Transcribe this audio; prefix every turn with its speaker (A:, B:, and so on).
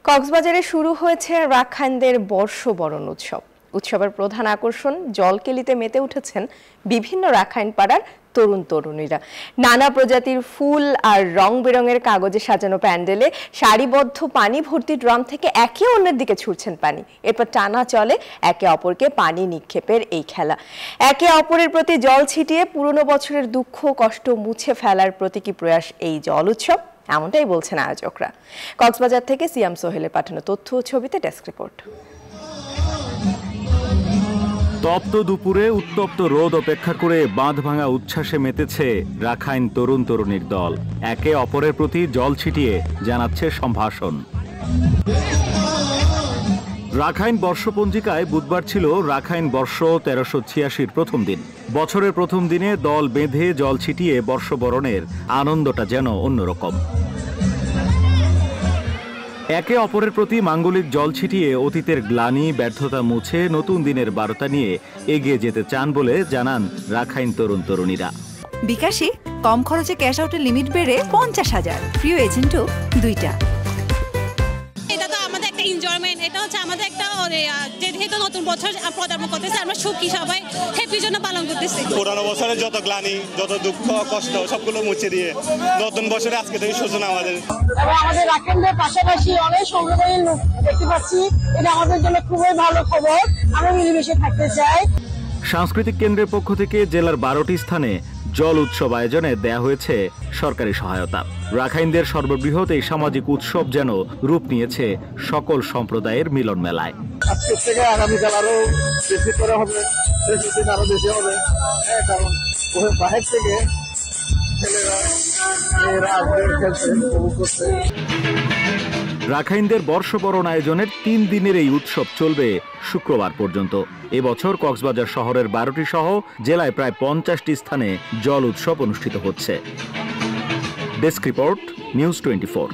A: কক্সবাজারে শুরু হয়েছে রাখাইনদের বর্ষবরণ উৎসব। উৎসবের প্রধান আকর্ষণ জলকেলিতে মেতে উঠেছেন বিভিন্ন রাখাইন পাড়ার তরুণ তরুণীরা। নানা প্রজাতির ফুল আর রং বেরঙের কাগজে সাজানো প্যান্ডেলে সারিবদ্ধ পানি ভর্তি ড্রাম থেকে একে অন্যের দিকে ছুটছেন পানি। এরপর টানা চলে একে অপরকে পানি নিক্ষেপের এই খেলা। একে অপরের প্রতি জল ছিটিয়ে পুরনো বছরের দুঃখ কষ্ট মুছে ফেলার প্রতীকী প্রয়াস এই জল উৎসব, এমনটাই বলছেন আয়োজকরা। কক্সবাজার থেকে সিয়াম সোহেলের পাঠানো তথ্য ও ছবিতে ডেস্ক রিপোর্ট।
B: তপ্ত দুপুরে উত্তপ্ত রোদ অপেক্ষা করে বাঁধ ভাঙা উচ্ছ্বাসে মেতেছে রাখাইন তরুণ তরুণীর দল। একে অপরের প্রতি জল ছিটিয়ে জানাচ্ছে সম্ভাষণ। রাখাইন বর্ষপঞ্জিকায় বুধবার ছিল রাখাইন বর্ষ 1386-র প্রথম দিন। বছরের প্রথম দিনে দল বেঁধে জল ছিটিয়ে বর্ষবরণের আনন্দটা যেন অন্যরকম। একে অপরের প্রতি মাঙ্গলিক জল ছিটিয়ে অতীতের গ্লানি ব্যর্থতা মুছে নতুন দিনের বার্তা নিয়ে এগিয়ে যেতে চান বলে জানান রাখাইন তরুণ তরুণীরা।
C: বিকাশে কম খরচে ক্যাশ আউটের লিমিট বেড়ে 50,000, প্রিয় এজেন্টও 2টা।
D: এটা তো আমাদের একটা এনজয়মেন্ট, এটা হচ্ছে আমাদের একটা যেহেতু নতুন বছর পদার্পণ করতেছে, আমরা সুখী সবাই হ্যাপির জন্য পালন করতেছি।
E: পুরানো বছরের যত গ্লানি যত দুঃখ কষ্ট সবগুলো মুছে দিয়ে নতুন বছরে আজকে থেকে সূচনা আমাদের।
F: এবং আমাদের রাখাইনদের পাশাপাশি অনেক সংগ্রামী লোক দেখতে পাচ্ছি, এটা আমাদের জন্য খুবই ভালো খবর। আমরা মিলেমিশে থাকতে চাই।
B: সাংস্কৃতিক কেন্দ্রের পক্ষ থেকে জেলার 12টি স্থানে জল উৎসব আয়োজনে দেয়া হয়েছে সরকারি সহায়তা। রাখাইনদের সর্ববৃহৎ এই সামাজিক উৎসব যেন রূপ নিয়েছে সকল সম্প্রদায়ের মিলন মেলায়।
G: আজকের থেকে আগামীকাল আরো বেশি করে হবে, আরো বেশি হবে, কারণ বাহির থেকে ছেলেরা মেয়েরা আসবে খেলতে উপভোগ করতে।
B: রাখাইনদের বর্ষবরণ আয়োজনের 3 দিনের এই উৎসব চলবে শুক্রবার পর্যন্ত। এবছর কক্সবাজার শহরের 12টি সহ জেলায় প্রায় 50টি স্থানে জল উৎসব অনুষ্ঠিত হচ্ছে। Desk report, news 24।